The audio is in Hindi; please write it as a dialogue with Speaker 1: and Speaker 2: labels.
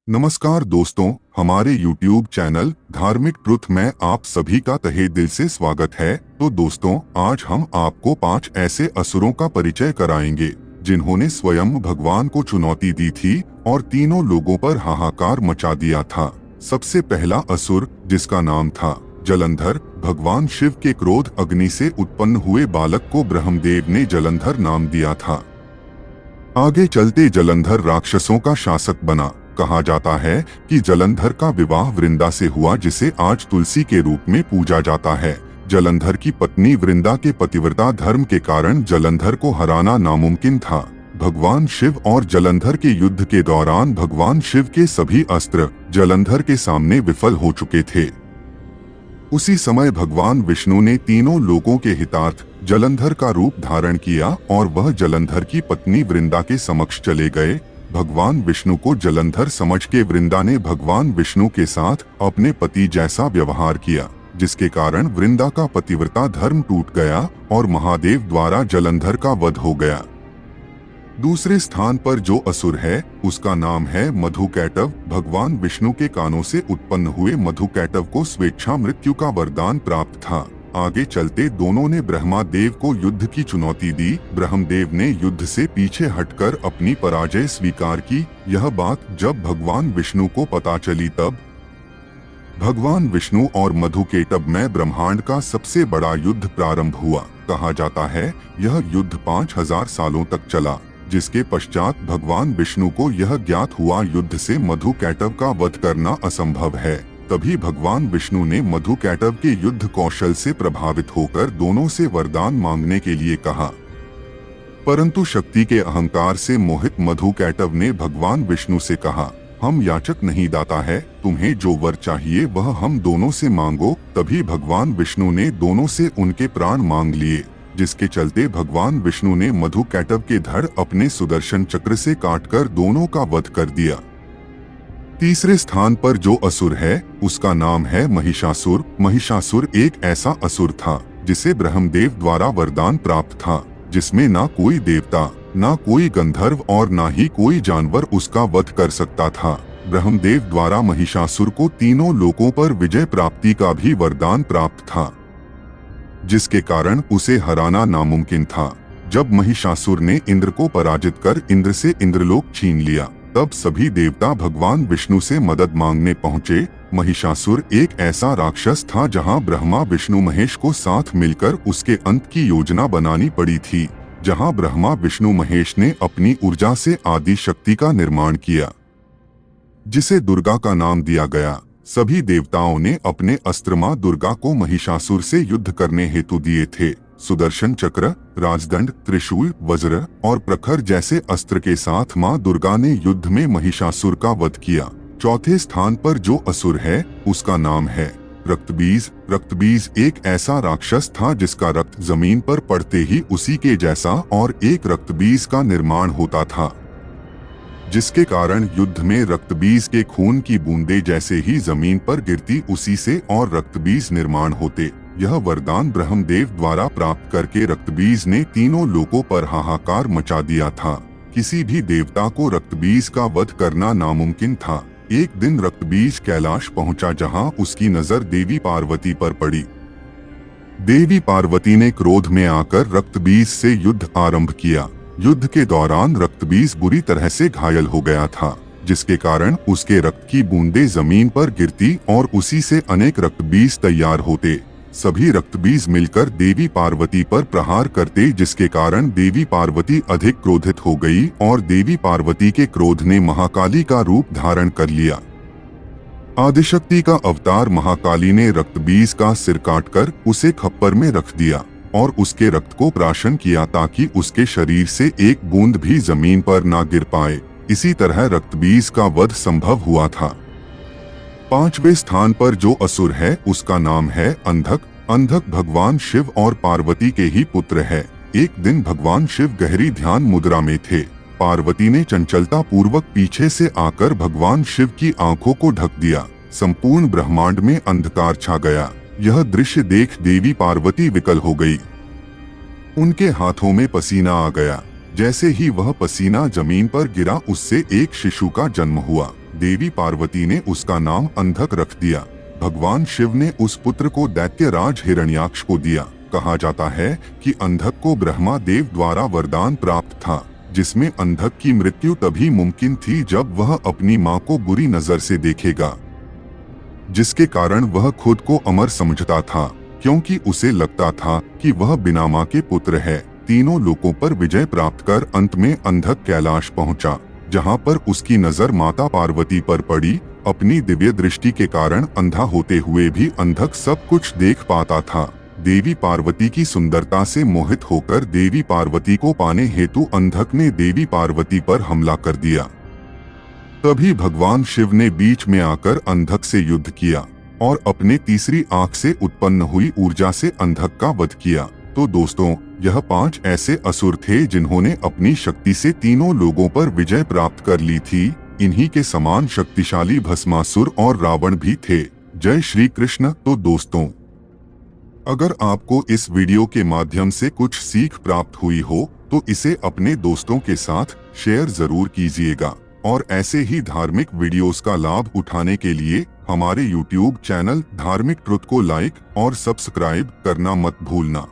Speaker 1: नमस्कार दोस्तों, हमारे YouTube चैनल धार्मिक ट्रुथ में आप सभी का तहे दिल से स्वागत है। तो दोस्तों, आज हम आपको 5 ऐसे असुरों का परिचय कराएंगे जिन्होंने स्वयं भगवान को चुनौती दी थी और तीनों लोगों पर हाहाकार मचा दिया था। सबसे पहला असुर, जिसका नाम था जलंधर, भगवान शिव के क्रोध अग्नि से उत्पन्न हुए बालक को ब्रह्मदेव ने जलंधर नाम दिया था। आगे चलते जलंधर राक्षसों का शासक बना। कहा जाता है कि जलंधर का विवाह वृंदा से हुआ, जिसे आज तुलसी के रूप में पूजा जाता है। जलंधर की पत्नी वृंदा के पतिव्रता धर्म के कारण जलंधर को हराना नामुमकिन था। भगवान शिव और जलंधर के युद्ध के दौरान भगवान शिव के सभी अस्त्र जलंधर के सामने विफल हो चुके थे। उसी समय भगवान विष्णु ने तीनों लोगों के हितार्थ जलंधर का रूप धारण किया और वह जलंधर की पत्नी वृंदा के समक्ष चले गए। भगवान विष्णु को जलंधर समझ के वृंदा ने भगवान विष्णु के साथ अपने पति जैसा व्यवहार किया, जिसके कारण वृंदा का पतिव्रता धर्म टूट गया और महादेव द्वारा जलंधर का वध हो गया। दूसरे स्थान पर जो असुर है, उसका नाम है मधुकैटभ। भगवान विष्णु के कानों से उत्पन्न हुए मधुकैटभ को स्वेच्छा मृत्यु का वरदान प्राप्त था। आगे चलते दोनों ने ब्रह्मादेव को युद्ध की चुनौती दी। ब्रह्मदेव ने युद्ध से पीछे हटकर अपनी पराजय स्वीकार की। यह बात जब भगवान विष्णु को पता चली, तब भगवान विष्णु और मधुकैटभ में ब्रह्मांड का सबसे बड़ा युद्ध प्रारंभ हुआ। कहा जाता है यह युद्ध 5000 सालों तक चला, जिसके पश्चात भगवान विष्णु को यह ज्ञात हुआ युद्ध से मधुकैटभ का वध करना असंभव है। तभी भगवान विष्णु ने मधुकैटभ के युद्ध कौशल से प्रभावित होकर दोनों से वरदान मांगने के लिए कहा, परंतु शक्ति के अहंकार से मोहित मधुकैटभ ने भगवान विष्णु से कहा, हम याचक नहीं दाता है, तुम्हें जो वर चाहिए वह हम दोनों से मांगो। तभी भगवान विष्णु ने दोनों से उनके प्राण मांग लिए, जिसके चलते भगवान विष्णु ने मधुकैटभ के धड़ अपने सुदर्शन चक्र से काटकर दोनों का वध कर दिया। तीसरे स्थान पर जो असुर है, उसका नाम है महिषासुर। महिषासुर एक ऐसा असुर था जिसे ब्रह्मदेव द्वारा वरदान प्राप्त था, जिसमें ना कोई देवता, ना कोई गंधर्व और ना ही कोई जानवर उसका वध कर सकता था। ब्रह्मदेव द्वारा महिषासुर को तीनों लोकों पर विजय प्राप्ति का भी वरदान प्राप्त था, जिसके कारण उसे हराना नामुमकिन था। जब महिषासुर ने इंद्र को पराजित कर इंद्र से इंद्रलोक छीन लिया, तब सभी देवता भगवान विष्णु से मदद मांगने पहुँचे। महिषासुर एक ऐसा राक्षस था जहां ब्रह्मा विष्णु महेश को साथ मिलकर उसके अंत की योजना बनानी पड़ी थी, जहां ब्रह्मा विष्णु महेश ने अपनी ऊर्जा से आदि शक्ति का निर्माण किया, जिसे दुर्गा का नाम दिया गया। सभी देवताओं ने अपने अस्त्र मां दुर्गा को महिषासुर से युद्ध करने हेतु दिए थे। सुदर्शन चक्र, राजदंड, त्रिशूल, वज्र और प्रखर जैसे अस्त्र के साथ मां दुर्गा ने युद्ध में महिषासुर का वध किया। चौथे स्थान पर जो असुर है, उसका नाम है रक्तबीज। रक्तबीज एक ऐसा राक्षस था जिसका रक्त जमीन पर पड़ते ही उसी के जैसा और एक रक्तबीज का निर्माण होता था, जिसके कारण युद्ध में रक्तबीज के खून की बूंदें जैसे ही जमीन पर गिरती, उसी से और रक्तबीज निर्माण होते। यह वरदान ब्रह्मदेव द्वारा प्राप्त करके रक्तबीज ने तीनों लोकों पर हाहाकार मचा दिया था। किसी भी देवता को रक्तबीज का वध करना नामुमकिन था। एक दिन रक्तबीज कैलाश पहुंचा, जहां उसकी नजर देवी पार्वती पर पड़ी। देवी पार्वती ने क्रोध में आकर रक्तबीज से युद्ध आरंभ किया। युद्ध के दौरान रक्तबीज बुरी तरह से घायल हो गया था, जिसके कारण उसके रक्त की बूंदें जमीन पर गिरती और उसी से अनेक रक्तबीज तैयार होते। सभी रक्तबीज मिलकर देवी पार्वती पर प्रहार करते, जिसके कारण देवी पार्वती अधिक क्रोधित हो गई और देवी पार्वती के क्रोध ने महाकाली का रूप धारण कर लिया। आदिशक्ति का अवतार महाकाली ने रक्तबीज का सिर काटकर उसे खप्पर में रख दिया और उसके रक्त को प्राशन किया, ताकि उसके शरीर से एक बूंद भी जमीन पर ना गिर पाए। इसी तरह रक्तबीज का वध संभव हुआ था। पांचवें स्थान पर जो असुर है, उसका नाम है अंधक। अंधक भगवान शिव और पार्वती के ही पुत्र है। एक दिन भगवान शिव गहरी ध्यान मुद्रा में थे। पार्वती ने चंचलता पूर्वक पीछे से आकर भगवान शिव की आंखों को ढक दिया। संपूर्ण ब्रह्मांड में अंधकार छा गया। यह दृश्य देख देवी पार्वती विकल हो गई। उनके हाथों में पसीना आ गया। जैसे ही वह पसीना जमीन पर गिरा, उससे एक शिशु का जन्म हुआ। देवी पार्वती ने उसका नाम अंधक रख दिया। भगवान शिव ने उस पुत्र को दैत्यराज हिरण्याक्ष को दिया। कहा जाता है कि अंधक को ब्रह्मा देव द्वारा वरदान प्राप्त था, जिसमें अंधक की मृत्यु तभी मुमकिन थी जब वह अपनी मां को बुरी नजर से देखेगा, जिसके कारण वह खुद को अमर समझता था, क्योंकि उसे लगता था कि वह बिना मां के पुत्र है। तीनों लोकों पर विजय प्राप्त कर अंत में अंधक कैलाश पहुंचा, जहां पर उसकी नजर माता पार्वती पर पड़ी। अपनी दिव्य दृष्टि के कारण अंधा होते हुए भी अंधक सब कुछ देख पाता था। देवी पार्वती की सुंदरता से मोहित होकर देवी पार्वती को पाने हेतु अंधक ने देवी पार्वती पर हमला कर दिया। तभी भगवान शिव ने बीच में आकर अंधक से युद्ध किया और अपने तीसरी आंख से उत्पन्न हुई ऊर्जा से अंधक का वध किया। तो दोस्तों, यह 5 ऐसे असुर थे जिन्होंने अपनी शक्ति से तीनों लोगों पर विजय प्राप्त कर ली थी। इन्हीं के समान शक्तिशाली भस्मासुर और रावण भी थे। जय श्री कृष्ण। तो दोस्तों, अगर आपको इस वीडियो के माध्यम से कुछ सीख प्राप्त हुई हो तो इसे अपने दोस्तों के साथ शेयर जरूर कीजिएगा और ऐसे ही धार्मिक वीडियोस का लाभ उठाने के लिए हमारे YouTube चैनल धार्मिक ट्रुथ को लाइक और सब्सक्राइब करना मत भूलना।